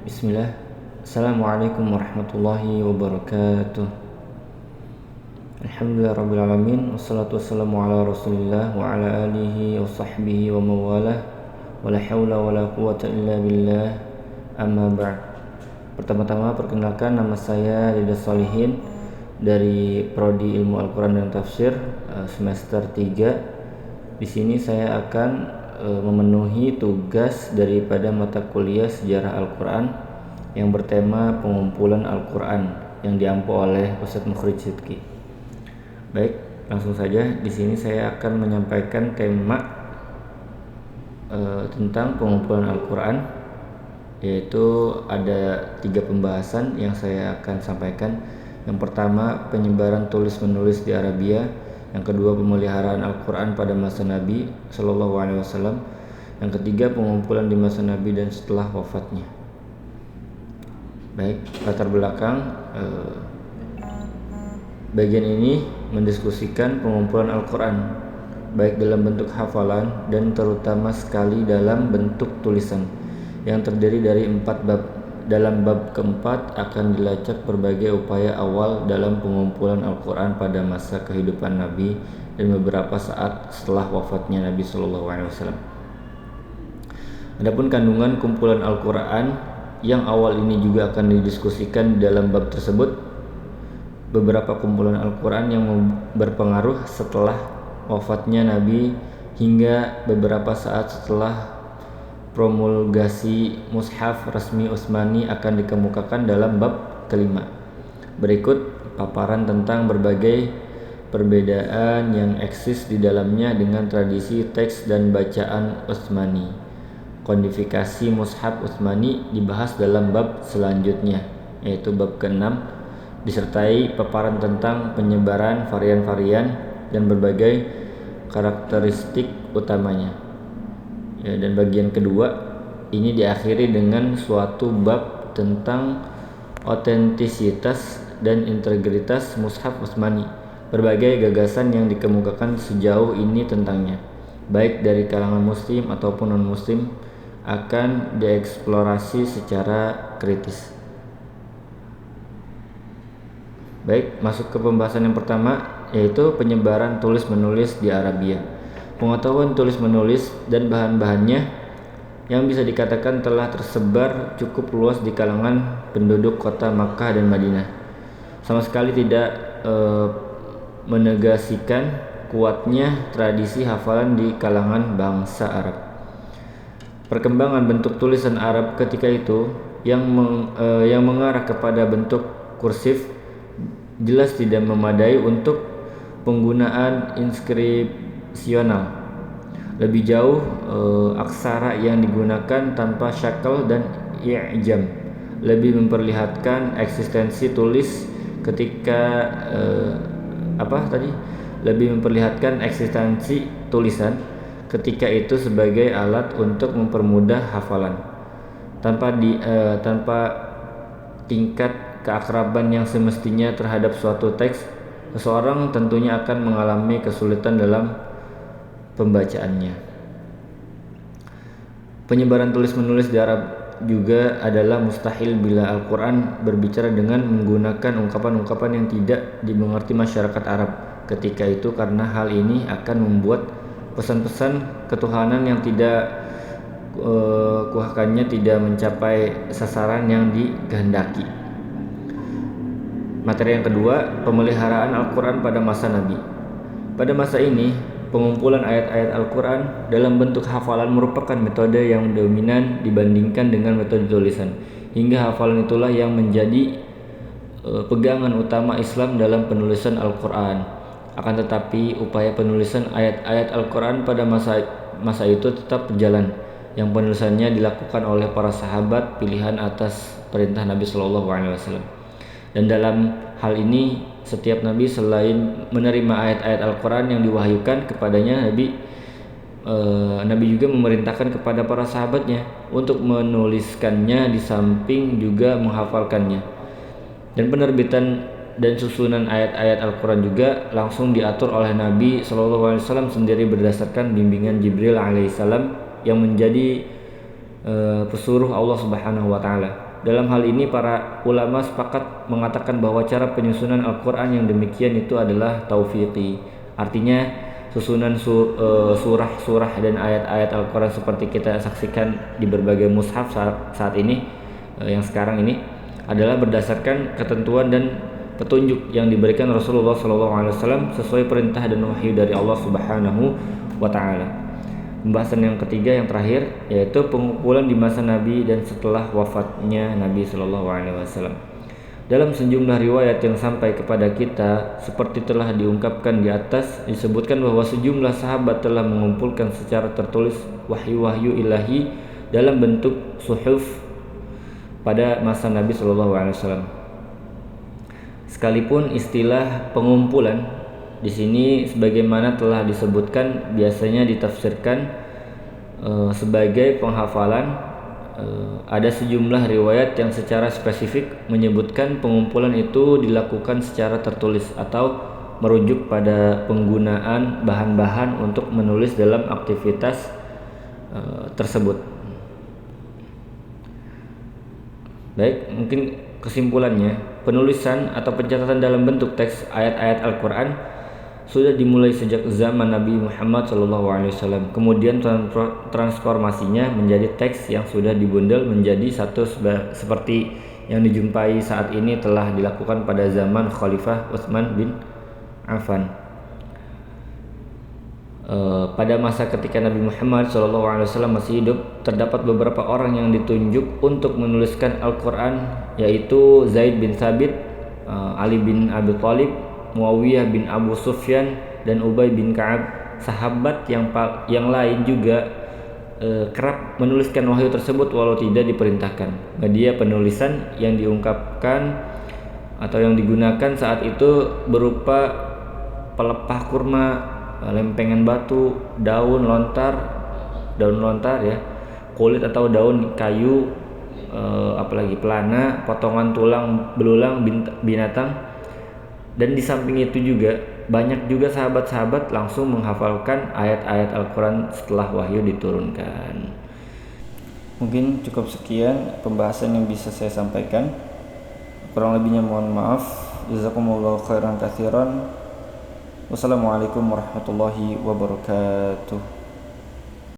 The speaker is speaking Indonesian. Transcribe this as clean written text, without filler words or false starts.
Bismillah. Assalamualaikum warahmatullahi wabarakatuh. Alhamdulillahirrabbilalamin. Wassalatu wassalamu ala rasulillah wa ala alihi wa sahbihi wa mawalah. Wa la hawla wa la quwata illa billah. Amma ba'd. Pertama-tama perkenalkan, nama saya Rida Solihin dari Prodi Ilmu Al-Quran dan Tafsir semester 3. Di sini saya akan memenuhi tugas daripada mata kuliah Sejarah Al-Quran yang bertema pengumpulan Al-Quran yang diampu oleh Ustadz Mukhrij Sidki. Baik, langsung saja. Di sini saya akan menyampaikan tema tentang pengumpulan Al-Quran, yaitu ada 3 pembahasan yang saya akan sampaikan. Yang pertama, penyebaran tulis-menulis di Arabia. Yang kedua, pemeliharaan Al-Quran pada masa Nabi Sallallahu Alaihi Wasallam. Yang ketiga, pengumpulan di masa Nabi dan setelah wafatnya. Baik, latar belakang bagian ini mendiskusikan pengumpulan Al-Quran baik dalam bentuk hafalan dan terutama sekali dalam bentuk tulisan yang terdiri dari 4 bab. Dalam bab keempat akan dilacak berbagai upaya awal dalam pengumpulan Al-Quran pada masa kehidupan Nabi dan beberapa saat setelah wafatnya Nabi Sallallahu Alaihi Wasallam. Adapun kandungan kumpulan Al-Quran yang awal ini juga akan didiskusikan di dalam bab tersebut. Beberapa kumpulan Al-Quran yang berpengaruh setelah wafatnya Nabi hingga beberapa saat setelah promulgasi mushaf resmi Utsmani akan dikemukakan dalam bab kelima. Berikut paparan tentang berbagai perbedaan yang eksis di dalamnya dengan tradisi teks dan bacaan Utsmani. Kodifikasi mushaf Utsmani dibahas dalam bab selanjutnya, yaitu bab ke-6, disertai paparan tentang penyebaran varian-varian dan berbagai karakteristik utamanya. Dan bagian kedua ini diakhiri dengan suatu bab tentang otentisitas dan integritas mushaf Utsmani. Berbagai gagasan yang dikemukakan sejauh ini tentangnya, baik dari kalangan muslim ataupun non-muslim, akan dieksplorasi secara kritis. Baik, masuk ke pembahasan yang pertama, yaitu penyebaran tulis-menulis di Arabia. Pengetahuan tulis-menulis dan bahan-bahannya yang bisa dikatakan telah tersebar cukup luas di kalangan penduduk kota Makkah dan Madinah, sama sekali tidak menegasikan kuatnya tradisi hafalan di kalangan bangsa Arab. Perkembangan bentuk tulisan Arab ketika itu yang mengarah kepada bentuk kursif jelas tidak memadai untuk penggunaan inskripsional. Lebih jauh, aksara yang digunakan tanpa syakal dan i'jam lebih memperlihatkan eksistensi tulis ketika lebih memperlihatkan eksistensi tulisan ketika itu sebagai alat untuk mempermudah hafalan. Tanpa tingkat keakraban yang semestinya terhadap suatu teks, seseorang tentunya akan mengalami kesulitan dalam pembacaannya. Penyebaran tulis-menulis di Arab juga adalah mustahil bila Al-Quran berbicara dengan menggunakan ungkapan-ungkapan yang tidak dimengerti masyarakat Arab ketika itu, karena hal ini akan membuat pesan-pesan ketuhanan yang tidak kuahkannya tidak mencapai sasaran yang dikehendaki. Materi yang kedua, pemeliharaan Al-Quran pada masa Nabi. Pada masa ini, pengumpulan ayat-ayat Al-Quran dalam bentuk hafalan merupakan metode yang dominan dibandingkan dengan metode tulisan. Hingga hafalan itulah yang menjadi pegangan utama Islam dalam penulisan Al-Quran. Akan tetapi, upaya penulisan ayat-ayat Al-Quran pada masa itu tetap berjalan, yang penulisannya dilakukan oleh para sahabat pilihan atas perintah Nabi Sallallahu Alaihi Wasallam. Dan dalam hal ini, setiap Nabi selain menerima ayat-ayat Al-Quran yang diwahyukan kepadanya, Nabi juga memerintahkan kepada para sahabatnya untuk menuliskannya di samping juga menghafalkannya. Dan penerbitan dan susunan ayat-ayat Al-Quran juga langsung diatur oleh Nabi SAW sendiri berdasarkan bimbingan Jibril alaihissalam yang menjadi pesuruh Allah Subhanahu wa taala. Dalam hal ini para ulama sepakat mengatakan bahwa cara penyusunan Al-Qur'an yang demikian itu adalah taufiqi. Artinya susunan surah-surah dan ayat-ayat Al-Qur'an seperti kita saksikan di berbagai mushaf saat ini, yang sekarang ini adalah berdasarkan ketentuan dan petunjuk yang diberikan Rasulullah SAW sesuai perintah dan wahyu dari Allah Subhanahu wa taala. Pembahasan yang ketiga yang terakhir yaitu pengumpulan di masa Nabi dan setelah wafatnya Nabi SAW. Dalam sejumlah riwayat yang sampai kepada kita seperti telah diungkapkan di atas, disebutkan bahwa sejumlah sahabat telah mengumpulkan secara tertulis wahyu-wahyu ilahi dalam bentuk suhuf pada masa Nabi SAW. Sekalipun istilah pengumpulan di sini sebagaimana telah disebutkan biasanya ditafsirkan sebagai penghafalan. Ada sejumlah riwayat yang secara spesifik menyebutkan pengumpulan itu dilakukan secara tertulis atau merujuk pada penggunaan bahan-bahan untuk menulis dalam aktivitas tersebut. Baik, mungkin kesimpulannya, penulisan atau pencatatan dalam bentuk teks ayat-ayat Al-Quran sudah dimulai sejak zaman Nabi Muhammad SAW. Kemudian transformasinya menjadi teks yang sudah dibundel menjadi satu seperti yang dijumpai saat ini telah dilakukan pada zaman Khalifah Utsman bin Affan. Pada masa ketika Nabi Muhammad SAW masih hidup, terdapat beberapa orang yang ditunjuk untuk menuliskan Al-Quran, yaitu Zaid bin Thabit, Ali bin Abi Thalib, Muawiyah bin Abu Sufyan, dan Ubay bin Ka'ab. Sahabat yang lain juga kerap menuliskan wahyu tersebut walau tidak diperintahkan. Media penulisan yang diungkapkan atau yang digunakan saat itu berupa pelepah kurma, lempengan batu, daun lontar ya, kulit atau daun kayu, apalagi pelana, potongan tulang belulang binatang. Dan di samping itu juga banyak juga sahabat-sahabat langsung menghafalkan ayat-ayat Al-Quran setelah wahyu diturunkan. Mungkin cukup sekian pembahasan yang bisa saya sampaikan. Kurang lebihnya mohon maaf. Jazakumullahu khairan katsiran. Wassalamualaikum warahmatullahi wabarakatuh.